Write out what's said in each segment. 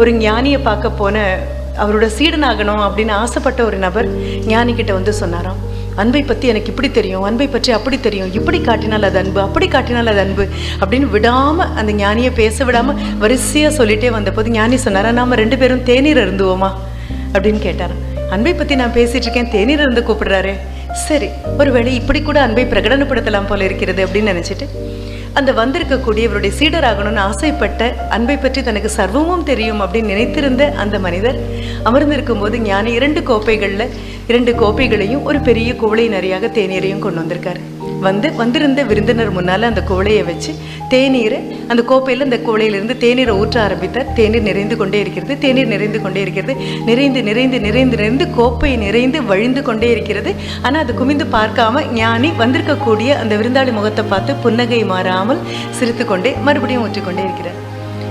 ஒரு ஞானியை பார்க்க போன அவரோட சீடனாகணும் அப்படின்னு ஆசைப்பட்ட ஒரு நபர் ஞானிக்கிட்ட வந்து சொன்னாராம், அன்பை பற்றி எனக்கு இப்படி தெரியும், அன்பை பற்றி அப்படி தெரியும், இப்படி காட்டினால் அது அன்பு, அப்படி காட்டினால் அது அன்பு அப்படின்னு விடாமல் அந்த ஞானியை பேச விடாமல் வரிசையாக சொல்லிகிட்டே வந்தபோது ஞானி சொன்னாரா, நாம் 2 பேரும் தேநீர் அருந்துவோமா அப்படின்னு கேட்டாராம். அன்பை பற்றி நான் பேசிகிட்டு இருக்கேன், தேநீர் இருந்து கூப்பிடுறாரு, சரி ஒருவேளை இப்படி கூட அன்பை பிரகடனப்படுத்தலாம் போல இருக்கிறது அப்படின்னு நினச்சிட்டு அந்த வந்திருக்கக்கூடிய இவருடைய சீடராகணும்னு ஆசைப்பட்ட, அன்பை பற்றி தனக்கு சர்வமும் தெரியும் அப்படின்னு நினைத்திருந்த அந்த மனிதர் அமர்ந்திருக்கும் போது ஞானி 2 கோப்பைகளையும் ஒரு பெரிய குவளை நிறையாக தேநீரையும் கொண்டு வந்திருக்காரு. வந்திருந்த விருந்தினர் முன்னால் அந்த குவளையை வச்சு தேநீரை அந்த கோப்பையில் அந்த குவளையிலிருந்து தேநீரை ஊற்ற ஆரம்பித்தார். தேநீர் நிறைந்து கொண்டே இருக்கிறது, தேநீர் நிறைந்து கொண்டே இருக்கிறது, நிறைந்து நிறைந்து நிறைந்து நிறைந்து கோப்பை நிறைந்து வழிந்து கொண்டே இருக்கிறது. ஆனால் அது குமிந்து பார்க்காம ஞானி வந்திருக்கக்கூடிய அந்த விருந்தாளி முகத்தை பார்த்து புன்னகை மாறாமல் சிரித்து கொண்டே மறுபடியும் ஊற்றிக்கொண்டே இருக்கிறார்.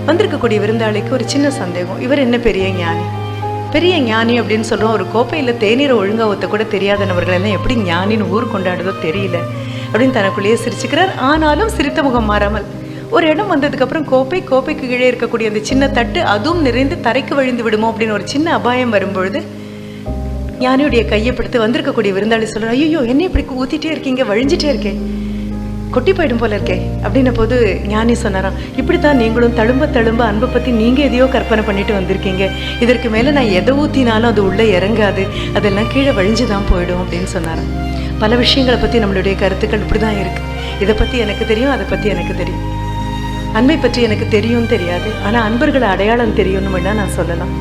வந்திருக்கக்கூடிய விருந்தாளிக்கு ஒரு சின்ன சந்தேகம், இவர் என்ன பெரிய ஞானி அப்படின்னு சொல்கிறோம், ஒரு கோப்பையில் தேநீரை ஒழுங்காக ஊற்ற கூட தெரியாதவர்கள் எல்லாம் எப்படி ஞானின்னு ஊர் கொண்டாடுதோ தெரியல அப்படின்னு தனக்குள்ளேயே சிரிச்சுக்கிறார். ஆனாலும் சிரித்த முகம் மாறாமல் ஒரு இடம் வந்ததுக்கப்புறம் கோப்பைக்கு கீழே இருக்கக்கூடிய அந்த சின்ன தட்டு அதுவும் நிறைந்து தரைக்கு வழிந்து விடுமோ அப்படின்னு ஒரு சின்ன அபாயம் வரும்பொழுது ஞானியுடைய கையை பிடித்து வந்திருக்கக்கூடிய விருந்தாளி சொல்கிறார், ஐயோ என்ன இப்படி ஊற்றிட்டே இருக்கீங்க, வழிஞ்சிட்டே இருக்கேன், கொட்டி போயிடும் போல இருக்கே அப்படின்ன போது ஞானி சொன்னாராம், இப்படித்தான் நீங்களும் தழும்ப அன்பை பற்றி நீங்கள் எதையோ கற்பனை பண்ணிட்டு வந்திருக்கீங்க, இதற்கு மேலே நான் எதை ஊற்றினாலும் அது உள்ளே இறங்காது, அதெல்லாம் கீழே வழிஞ்சு தான் போயிடும் அப்படின்னு சொன்னாராம். பல விஷயங்களை பற்றி நம்மளுடைய கருத்துக்கள் இப்படி தான் இருக்குது. இதை பற்றி எனக்கு தெரியும், அதை பற்றி எனக்கு தெரியும், அன்பை பற்றி எனக்கு தெரியும் தெரியாது, ஆனால் அன்பர்களை அடையாளம் தெரியும்னு வேணால் நான் சொல்லலாம்.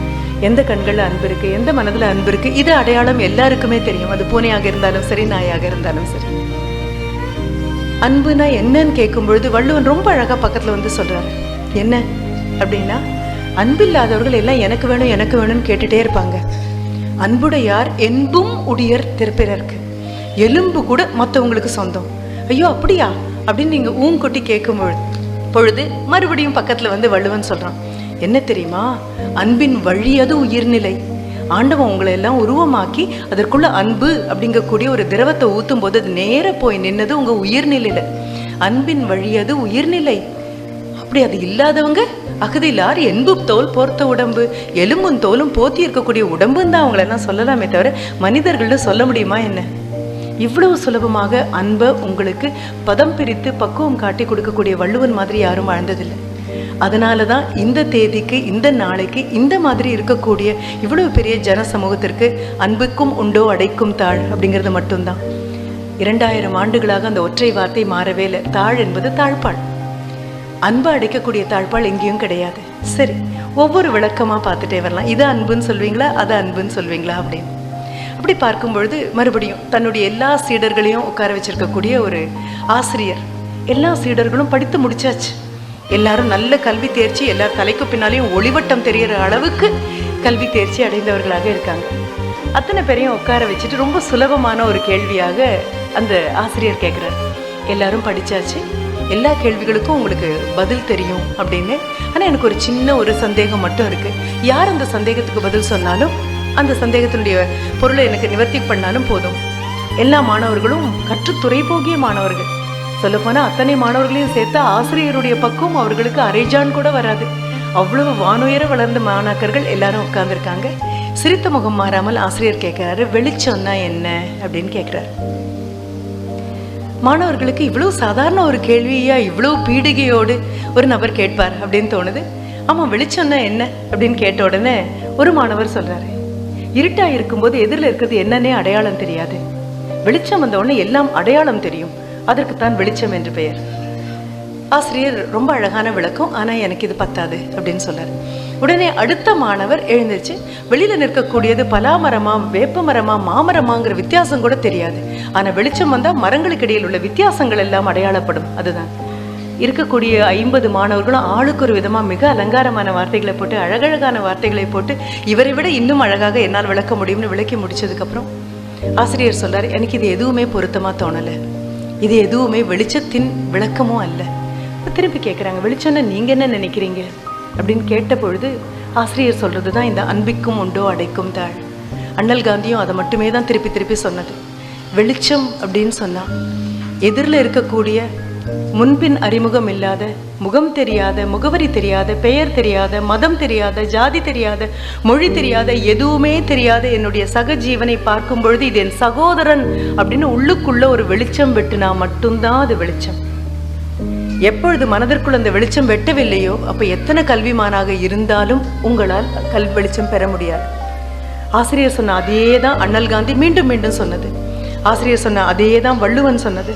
எந்த கண்களில் அன்பு இருக்குது, எந்த மனதில் அன்பு இருக்குது, இது அடையாளம் எல்லாருக்குமே தெரியும். அது பூனையாக இருந்தாலும் சரி, நாயாக இருந்தாலும் சரி. அன்புனா என்னன்னு கேட்கும் பொழுது வள்ளுவன் ரொம்ப அழகாக பக்கத்தில் வந்து சொல்கிறாரு. என்ன அப்படின்னா, அன்பில்லாதவர்கள் எல்லாம் எனக்கு வேணும்னு கேட்டுகிட்டே இருப்பாங்க. அன்புடையார் என்பும் உடையர் திருப்பிறருக்கு, எலும்பு கூட மற்றவங்களுக்கு சொந்தம். ஐயோ அப்படியா அப்படின்னு நீங்கள் ஊங்கொட்டி கேட்கும் பொழுது மறுபடியும் பக்கத்தில் வந்து வள்ளுவன் சொல்கிறான், என்ன தெரியுமா, அன்பின் வழி அது உயிர்நிலை. ஆண்டவன் உங்களை எல்லாம் உருவமாக்கி அதற்குள்ள அன்பு அப்படிங்கக்கூடிய ஒரு திரவத்தை ஊற்றும் போது அது நேர போய் நின்னது உங்கள் உயிர்நிலையில். அன்பின் வழி அது உயிர்நிலை. அப்படி அது இல்லாதவங்க அகதிலார் என்பு தோல் போர்த்த உடம்பு, எலும்பும் தோலும் போத்தி இருக்கக்கூடிய உடம்புன்னு தான் அவங்களெல்லாம் சொல்லலாமே தவிர மனிதர்கள்னு சொல்ல முடியுமா என்ன? இவ்வளவு சுலபமாக அன்பை உங்களுக்கு பதம் பிரித்து பக்குவம் காட்டி கொடுக்கக்கூடிய வள்ளுவன் மாதிரி யாரும் வாழ்ந்ததில்லை. அதனால தான் இந்த தேதிக்கு, இந்த நாளைக்கு, இந்த மாதிரி இருக்கக்கூடிய இவ்வளவு பெரிய ஜன சமூகத்திற்கு அன்புக்கும் உண்டோ அடைக்கும் தாழ் அப்படிங்கிறது மட்டும்தான். 2000 ஆண்டுகளாக அந்த ஒற்றை வார்த்தை மாறவே இல்லை. தாழ் என்பது தாழ்பாள். அன்பை அடைக்கக்கூடிய தாழ்பாள் எங்கேயும் கிடையாது. சரி, ஒவ்வொரு விளக்கமாக பார்த்துட்டே வரலாம். இதை அன்புன்னு சொல்வீங்களா, அதை அன்புன்னு சொல்வீங்களா அப்படின்னு. அப்படி பார்க்கும் பொழுது மறுபடியும் தன்னுடைய எல்லா சீடர்களையும் உட்கார வச்சிருக்கக்கூடிய ஒரு ஆசிரியர், எல்லா சீடர்களும் படித்து முடிச்சாச்சு, எல்லாரும் நல்ல கல்வி தேர்ச்சி, எல்லார் தலைக்கு பின்னாலேயும் ஒளிவட்டம் தெரிகிற அளவுக்கு கல்வி தேர்ச்சி அடைந்தவர்களாக இருக்காங்க. அத்தனை பேரையும் உட்கார வச்சுட்டு ரொம்ப சுலபமான ஒரு கேள்வியாக அந்த ஆசிரியர் கேட்குறாரு, எல்லாரும் படித்தாச்சு, எல்லா கேள்விகளுக்கும் உங்களுக்கு பதில் தெரியும் அப்படின்னு. ஆனால் எனக்கு ஒரு சின்ன ஒரு சந்தேகம் மட்டும் இருக்குது. யார் அந்த சந்தேகத்துக்கு பதில் சொன்னாலும் அந்த சந்தேகத்தினுடைய பொருளை எனக்கு நிவர்த்தி பண்ணாலும் போதும். எல்லா மாணவர்களும் கற்றுத்துறை போகிய மாணவர்கள். சொல்லப்போனால் அத்தனை மாணவர்களையும் சேர்த்தா ஆசிரியருடைய பக்கம் அவர்களுக்கு அரைஜான் கூட வராது. அவ்வளவு வானுயர வளர்ந்த மாணாக்கர்கள் எல்லாரும் உட்கார்ந்துருக்காங்க. சிரித்த முகம் மாறாமல் ஆசிரியர் கேட்குறாரு, வெளிச்சம்னா என்ன அப்படின்னு கேட்குறாரு. மாணவர்களுக்கு இவ்வளவு சாதாரண ஒரு கேள்வியா இவ்வளவு பீடிகையோடு ஒரு நபர் கேட்பார் அப்படின்னு தோணுது. ஆமாம், வெளிச்சம்னா என்ன அப்படின்னு கேட்ட உடனே ஒரு மாணவர் சொல்கிறாரு, இருட்டாக இருக்கும்போது எதிரில் இருக்கிறது என்னன்னே அடையாளம் தெரியாது, வெளிச்சம் வந்த உடனே எல்லாம் அடையாளம் தெரியும், அதற்குத்தான் வெளிச்சம் என்று பெயர். ஆசிரியர் ரொம்ப அழகான விளக்கம், ஆனால் எனக்கு இது பத்தாது அப்படின்னு சொன்னார். உடனே அடுத்த மாணவர் எழுந்திருச்சு, வெளியில் நிற்கக்கூடியது பலாமரமா வேப்ப மரமா மாமரமாங்கிற வித்தியாசம் கூட தெரியாது, ஆனால் வெளிச்சம் வந்தால் மரங்களுக்கு இடையில் உள்ள வித்தியாசங்கள் எல்லாம் அடையாளப்படும். அதுதான் இருக்கக்கூடிய 50 மாணவர்களும் ஆளுக்கு ஒரு விதமாக மிக அலங்காரமான வார்த்தைகளை போட்டு, அழகழகான வார்த்தைகளை போட்டு, இவரை விட இன்னும் அழகாக என்னால் விளக்க முடியும்னு விளக்கி முடிச்சதுக்கப்புறம் ஆசிரியர் சொல்றார், எனக்கு இது எதுவுமே பொருத்தமாக தோணலை, இது எதுவுமே வெளிச்சத்தின் விளக்கமும் அல்ல. திருப்பி கேட்குறாங்க, வெளிச்சம்னா நீங்கள் என்ன நினைக்கிறீங்க அப்படின்னு கேட்ட பொழுது ஆசிரியர் சொல்கிறது தான் இந்த அன்பிக்கும் உண்டோ அடைக்கும் தாழ். அண்ணல் காந்தியும் அதை மட்டுமே தான் திருப்பி திருப்பி சொன்னது. வெளிச்சம் அப்படின்னு சொன்னால் எதிரில் இருக்கக்கூடிய முன்பின் அறிமுகம் இல்லாத, முகம் தெரியாத, முகவரி தெரியாத, பெயர் தெரியாத, மதம் தெரியாத, ஜாதி தெரியாத, மொழி தெரியாத, எதுவுமே தெரியாத என்னுடைய சக ஜீவனை பார்க்கும் பொழுது இது என் சகோதரன் அப்படின்னு உள்ளுக்குள்ள ஒரு வெளிச்சம் வெட்டுனா மட்டும்தான் அது வெளிச்சம். எப்பொழுது மனதிற்குள் அந்த வெளிச்சம் வெட்டவில்லையோ அப்ப எத்தனை கல்விமானாக இருந்தாலும் உங்களால் கல்வி வெளிச்சம் பெற முடியாது. ஆசிரியர் சொன்ன அதே தான் அண்ணல் காந்தி மீண்டும் மீண்டும் சொன்னது. ஆசிரியர் சொன்ன அதே தான் வள்ளுவன் சொன்னது.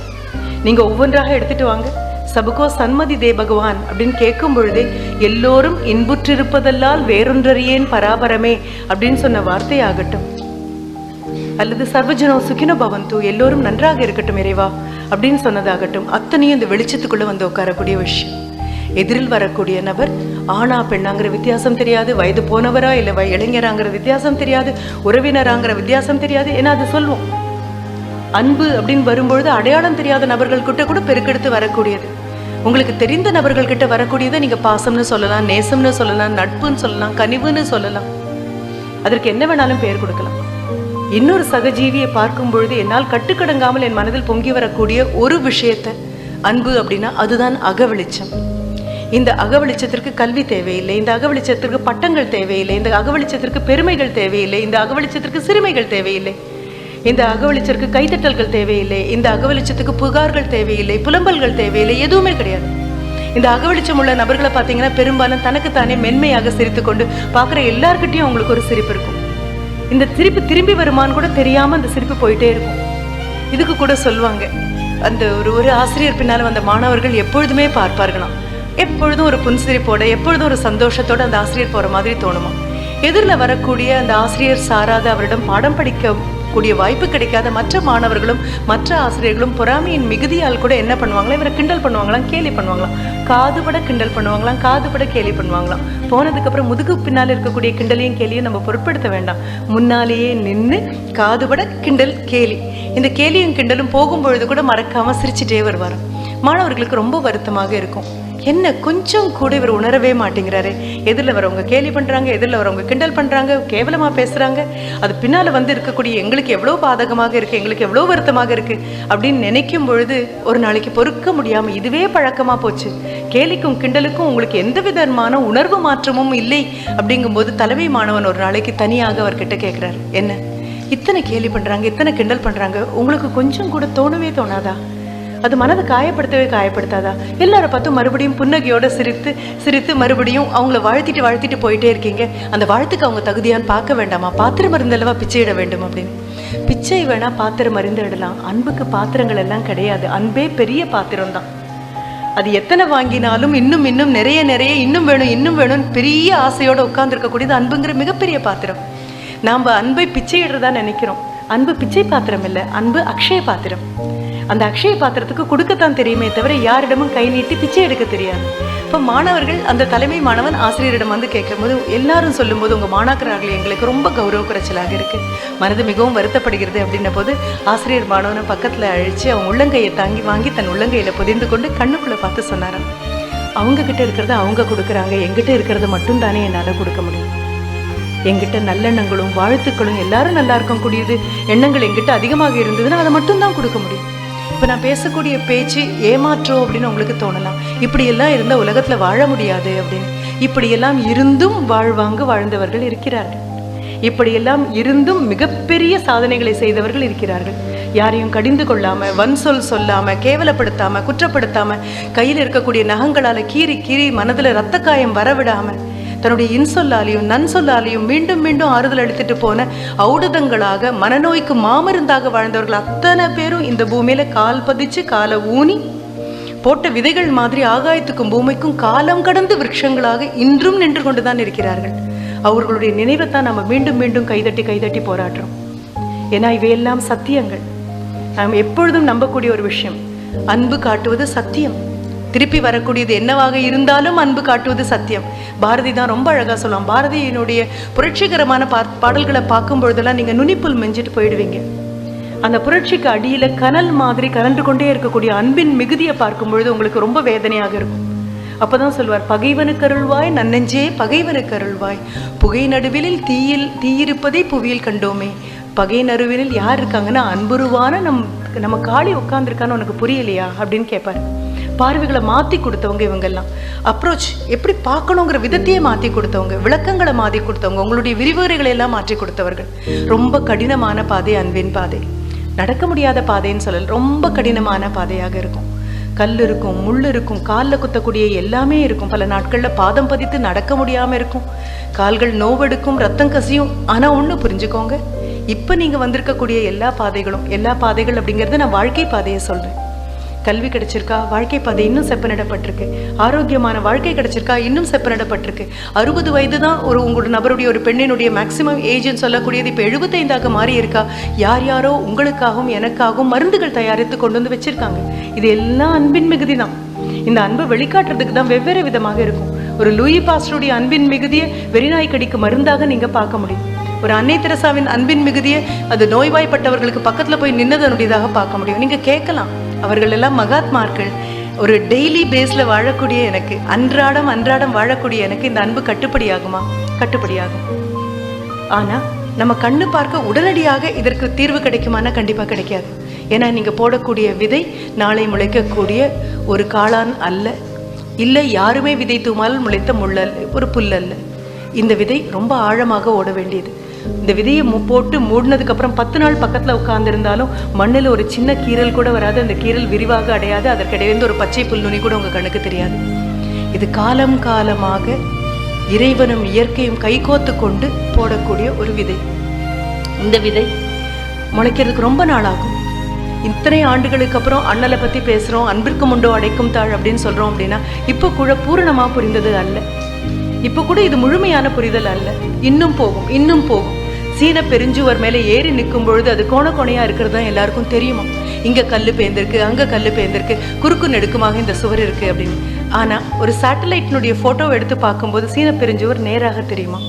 நீங்க ஒவ்வொன்றாக எடுத்துட்டு வாங்க. சபுகோ சன்மதி தே பகவான் அப்படின்னு கேட்கும் பொழுதே எல்லோரும் இன்புற்றிருப்பதல்லால் வேறொன்றறியேன் பராபரமே அப்படின்னு சொன்ன வார்த்தையாகட்டும், அல்லது சர்வஜனோ சுகினோ பவந்து எல்லோரும் நன்றாக இருக்கட்டும் இறைவா அப்படின்னு சொன்னதாகட்டும், அத்தனையும் இந்த வெளிச்சத்துக்குள்ள வந்து உட்காரக்கூடிய விஷயம். எதிரில் வரக்கூடிய நபர் ஆணா பெண்ணாங்கிற வித்தியாசம் தெரியாது, வயது போனவரா இல்லை இளைஞராங்கிற வித்தியாசம் தெரியாது, உறவினராங்கிற வித்தியாசம் தெரியாது. ஏன்னா அது சொல்லுவோம், அன்பு அப்படின்னு வரும்பொழுது அடையாளம் தெரியாத நபர்கள் கிட்ட கூட பெருக்கெடுத்து வரக்கூடியது. உங்களுக்கு தெரிந்த நபர்கள் கிட்ட வரக்கூடியதை நீங்க பாசம்னு சொல்லலாம், நேசம்னு சொல்லலாம், நட்புன்னு சொல்லலாம், கனிவுன்னு சொல்லலாம், அதற்கு என்ன வேணாலும் பெயர் கொடுக்கலாம். இன்னொரு சகஜீவியை பார்க்கும் பொழுது என்னால் கட்டுக்கடங்காமல் என் மனதில் பொங்கி வரக்கூடிய ஒரு விஷயத்தை அன்பு அப்படின்னா அதுதான் அகவெளிச்சம். இந்த அகவெளிச்சத்திற்கு கல்வி தேவையில்லை, இந்த அகவெளிச்சத்திற்கு பட்டங்கள் தேவையில்லை, இந்த அகவெளிச்சத்திற்கு பெருமைகள் தேவையில்லை, இந்த அகவெளிச்சத்திற்கு சிறுமைகள் தேவையில்லை, இந்த அகவெளிச்சத்திற்கு கைத்தட்டல்கள் தேவையில்லை, இந்த அகவெளிச்சத்துக்கு புகார்கள் தேவையில்லை, புலம்பல்கள் தேவையில்லை, எதுவுமே கிடையாது. இந்த அகவெளிச்சம் உள்ள நபர்களை பார்த்தீங்கன்னா பெரும்பாலும் தனக்குத்தானே மென்மையாக சிரித்து கொண்டு பார்க்குற எல்லார்கிட்டையும் அவங்களுக்கு ஒரு சிரிப்பு இருக்கும். இந்த சிரிப்பு திரும்பி வருமானு கூட தெரியாம அந்த சிரிப்பு போயிட்டே இருக்கும். இதுக்கு கூட சொல்லுவாங்க, அந்த ஒரு ஆசிரியர் பின்னால வந்த மாணவர்கள் எப்பொழுதுமே பார்ப்பார்களாம், எப்பொழுதும் ஒரு புன்சிரிப்போட, எப்பொழுதும் ஒரு சந்தோஷத்தோட அந்த ஆசிரியர் போற மாதிரி தோணுமா. எதிரில் வரக்கூடிய அந்த ஆசிரியர் சாராத, அவரிடம் பாடம் படிக்க கூடிய வாய்ப்பு கிடைக்காத மற்ற மாணவர்களும் மற்ற ஆசிரியர்களும் பொறாமையின் மிகுதியால் கூட என்ன பண்ணுவாங்களா, இவரை கிண்டல் பண்ணுவாங்களாம், கேலி பண்ணுவாங்களாம், காதுபட கிண்டல் பண்ணுவாங்களாம், காதுபட கேலி பண்ணுவாங்களாம். போனதுக்கு அப்புறம் முதுகு பின்னால் இருக்கக்கூடிய கிண்டலையும் கேலியும் நம்ம பொருட்படுத்த வேண்டாம், முன்னாலேயே நின்று காதுபட கிண்டல் கேலி, இந்த கேலியும் கிண்டலும் போகும்பொழுது கூட மறக்காம சிரிச்சுட்டே வருவார். மாணவர்களுக்கு ரொம்ப வருத்தமாக இருக்கும், என்ன கொஞ்சம் கூட இவர் உணரவே மாட்டேங்கிறாரு, எதிரில் வரவங்க கேலி பண்றாங்க, எதிரில் வரவங்க கிண்டல் பண்றாங்க, கேவலமா பேசுறாங்க, அது பின்னால வந்து இருக்கக்கூடிய எங்களுக்கு எவ்வளோ பாதகமாக இருக்கு, எங்களுக்கு எவ்வளோ வருத்தமாக இருக்கு அப்படின்னு நினைக்கும் பொழுது ஒரு நாளைக்கு பொறுக்க முடியாம இதுவே பழக்கமா போச்சு. கேலிக்கும் கிண்டலுக்கும் உங்களுக்கு எந்த விதமான உணர்வு மாற்றமும் இல்லை அப்படிங்கும்போது தலைமை மாணவன் ஒரு நாளைக்கு தனியாக அவர்கிட்ட கேட்கிறாரு, என்ன இத்தனை கேலி பண்றாங்க, இத்தனை கிண்டல் பண்றாங்க, உங்களுக்கு கொஞ்சம் கூட தோணவே தோணாதா, அது மனதை காயப்படுத்தவே காயப்படுத்தாதா, எல்லாரை பார்த்தும் மறுபடியும் புன்னகையோட சிரித்து சிரித்து மறுபடியும் அவங்கள வாழ்த்திட்டு போயிட்டே இருக்கீங்க, அந்த வாழ்த்துக்கு அவங்க தகுதியான்னு பார்க்க வேண்டாமா, பாத்திரம் மருந்தல்லவா பிச்சை இட வேண்டும் அப்படின்னு. பிச்சை வேணா பாத்திரம் மருந்து இடலாம், அன்புக்கு பாத்திரங்கள் எல்லாம் கிடையாது, அன்பே பெரிய பாத்திரம் தான். அது எத்தனை வாங்கினாலும் இன்னும் இன்னும் நிறைய நிறைய இன்னும் வேணும் பெரிய ஆசையோட உட்கார்ந்துருக்கக்கூடியது அன்புங்கிற மிகப்பெரிய பாத்திரம். நாம் அன்பை பிச்சை இடுறதா நினைக்கிறோம், அன்பு பிச்சை பாத்திரம் இல்லை, அன்பு அக்ஷய பாத்திரம். அந்த அக்ஷய பாத்திரத்துக்கு கொடுக்கத்தான் தெரியுமே தவிர யாரிடமும் கை நீட்டி பிச்சை எடுக்க தெரியாது. இப்போ மாணவர்கள் அந்த தலைமை மாணவன் ஆசிரியரிடம் வந்து கேட்கும் போது எல்லாரும் சொல்லும்போது உங்கள் மாணாக்கர்கள் எங்களுக்கு ரொம்ப கௌரவ குறைச்சலாக இருக்குது, மனது மிகவும் வருத்தப்படுகிறது அப்படின்ன போது ஆசிரியர் மாணவனை பக்கத்தில் அழித்து அவன் உள்ளங்கையை தாங்கி வாங்கி தன் உள்ளங்கையில் புதிந்து கொண்டு கண்ணுக்குள்ளே பார்த்து சொன்னாராம், அவங்கக்கிட்ட இருக்கிறத அவங்க கொடுக்குறாங்க, எங்கிட்ட இருக்கிறத மட்டும் தானே என்னால் கொடுக்க முடியும், எங்கிட்ட நல்லெண்ணங்களும் வாழ்த்துக்களும் எல்லாரும் நல்லா இருக்கும் கூடியது எண்ணங்கள் எங்கிட்ட அதிகமாக இருந்ததுன்னா அதை மட்டும்தான் கொடுக்க முடியும். இப்போ நான் பேசக்கூடிய பேச்சு ஏமாற்றோம் அப்படின்னு உங்களுக்கு தோணலாம், இப்படியெல்லாம் இருந்தால் உலகத்தில் வாழ முடியாது அப்படின்னு. இப்படியெல்லாம் இருந்தும் வாழ்ந்தவர்கள் இருக்கிறார்கள், இப்படியெல்லாம் இருந்தும் மிகப்பெரிய சாதனைகளை செய்தவர்கள் இருக்கிறார்கள். யாரையும் கடிந்து கொள்ளாம, வன் சொல்லாம, கேவலப்படுத்தாம, குற்றப்படுத்தாம, கையில் இருக்கக்கூடிய நகங்களால கீறி மனதில் இரத்த காயம் வரவிடாம, தன்னுடைய இன்சொல்லாலையும் நன்சொல்லாலையும் மீண்டும் மீண்டும் ஆறுதல் அளித்துட்டு போன ஔடதங்களாக மனநோய்க்கு மாமருந்தாக வாழ்ந்தவர்கள் அத்தனை பேரும் இந்த பூமியில கால் பதிச்சு காலை ஊனி போட்ட விதைகள் மாதிரி ஆகாயத்துக்கும் பூமிக்கும் காலம் கடந்து விருட்சங்களாக இன்றும் நின்று கொண்டுதான் இருக்கிறார்கள். அவர்களுடைய நினைவைத்தான் நம்ம மீண்டும் மீண்டும் கைதட்டி போராடுறோம். ஏன்னா இவையெல்லாம் சத்தியங்கள், நாம் எப்பொழுதும் நம்பக்கூடிய ஒரு விஷயம். அன்பு காட்டுவது சத்தியம், திருப்பி வரக்கூடியது என்னவாக இருந்தாலும் அன்பு காட்டுவது சத்தியம். பாரதி தான் ரொம்ப அழகா சொல்லலாம். பாரதியினுடைய புரட்சிகரமான பாடல்களை பார்க்கும் பொழுதெல்லாம் நீங்க நுனிப்புல் மெஞ்சிட்டு போயிடுவீங்க. அந்த புரட்சிக்கு அடியில கனல் மாதிரி கலந்து கொண்டே இருக்கக்கூடிய அன்பின் மிகுதியை பார்க்கும் பொழுது உங்களுக்கு ரொம்ப வேதனையாக இருக்கும். அப்பதான் சொல்வார், பகைவனுக்கு அருள்வாய் நன்னெஞ்சே பகைவனுக்கு அருள்வாய், புகை நடுவிலில் தீயிருப்பதை புவியில் கண்டோமே. பகை நடுவிலில் யார் இருக்காங்கன்னா அன்புருவான நம் நம்ம காளி உட்காந்துருக்கான்னு உனக்கு புரியலையா அப்படின்னு கேட்பாரு. பார்வைகளை மாற்றி கொடுத்தவங்க இவங்கெல்லாம். அப்ரோச் எப்படி பார்க்கணுங்கிற விதத்தையே மாற்றி கொடுத்தவங்க, விளக்கங்களை மாற்றி கொடுத்தவங்க, உங்களுடைய விரிவுரைகளை எல்லாம் மாற்றி கொடுத்தவர்கள். ரொம்ப கடினமான பாதை அன்பின் பாதை. நடக்க முடியாத பாதைன்னு சொல்லல, ரொம்ப கடினமான பாதையாக இருக்கும். கல் இருக்கும், முள் இருக்கும், காலில் குத்தக்கூடிய எல்லாமே இருக்கும். பல நாட்களில் பாதம் பதித்து நடக்க முடியாமல் இருக்கும், கால்கள் நோவெடுக்கும், ரத்தம் கசியும். ஆனால் ஒன்று புரிஞ்சுக்கோங்க, இப்போ நீங்கள் வந்திருக்கக்கூடிய எல்லா பாதைகள் அப்படிங்கிறது நான் வாழ்க்கை பாதையை சொல்கிறேன். கல்வி கிடைச்சிருக்கா, வாழ்க்கை பாதை இன்னும் செப்பனிடப்பட்டிருக்கு. ஆரோக்கியமான வாழ்க்கை கிடைச்சிருக்கா, இன்னும் செப்பனிடப்பட்டிருக்கு. 60 வயது தான் உங்களோட நபருடைய, ஒரு பெண்ணினுடைய மேக்சிமம் ஏஜ்னு சொல்லக்கூடியது இப்போ 75ஆக மாறி இருக்கா. யார் யாரோ உங்களுக்காகவும் எனக்காகவும் மருந்துகள் தயாரித்து கொண்டு வந்து வச்சிருக்காங்க. இது எல்லாம் அன்பின் மிகுதி தான். இந்த அன்பை வெளிக்காட்டுறதுக்கு தான் வெவ்வேறு விதமாக இருக்கும். ஒரு லூயி பாஸ்டருடைய அன்பின் மிகுதியை வெறிநாய் கடிக்கு மருந்தாக நீங்கள் பார்க்க முடியும். ஒரு அன்னை தெரசாவின் அன்பின் மிகுதியை அது நோய்வாய்ப்பட்டவர்களுக்கு பக்கத்தில் போய் நின்னதனுடையதாக பார்க்க முடியும். நீங்கள் கேட்கலாம், அவர்கள் எல்லாம் மகாத்மார்கள். ஒரு டெய்லி பேஸில் வாழக்கூடிய எனக்கு, அன்றாடம் வாழக்கூடிய எனக்கு இந்த அன்பு கட்டுப்படியாகுமா? கட்டுப்படியாகும். ஆனால் நம்ம கண்ணு பார்க்க உடனடியாக இதற்கு தீர்வு கிடைக்குமானா கண்டிப்பாக கிடைக்காது. ஏன்னா நீங்கள் போடக்கூடிய விதை நாளை முளைக்கக்கூடிய ஒரு காளான் அல்ல, இல்லை யாருமே விதை தூமால் முளைத்த முள்ளல், ஒரு புல்லல்ல. இந்த விதை ரொம்ப ஆழமாக ஓட வேண்டியது. இந்த விதையை போட்டு மூடினதுக்கப்புறம் 10 நாள் பக்கத்தில் உட்கார்ந்துருந்தாலும் மண்ணில் ஒரு சின்ன கீரல் கூட வராது. அந்த கீரல் விரிவாக அடையாது. அதற்கிடையிலிருந்து ஒரு பச்சை புல் நுனி கூட உங்கள் கண்ணுக்கு தெரியாது. இது காலம் காலமாக இறைவனும் இயற்கையும் கைகோத்து கொண்டு போடக்கூடிய ஒரு விதை. இந்த விதை முளைக்கிறதுக்கு ரொம்ப நாள் ஆகும். இத்தனை ஆண்டுகளுக்கு அப்புறம் அண்ணலை பற்றி பேசுகிறோம், அன்பிற்கு முண்டோ அடைக்கும் தாழ் அப்படின்னு சொல்கிறோம். அப்படின்னா இப்போ கூட பூரணமாக புரிந்தது அல்ல. இப்போ கூட இது முழுமையான புரிதல் அல்ல. இன்னும் போகும். சீன பெருஞ்சுவர் மேலே ஏறி நிற்கும் பொழுது அது கோணையா இருக்கிறது தான் எல்லாருக்கும் தெரியுமா. இங்கே கல் பேந்திருக்கு, அங்கே கல் பேந்திருக்கு, குறுக்கு நெடுக்குமாக இந்த சுவர் இருக்கு அப்படின்னு. ஆனால் ஒரு சேட்டலைட்டினுடைய ஃபோட்டோவை எடுத்து பார்க்கும்போது சீன பெருஞ்சுவர் நேராக தெரியுமா?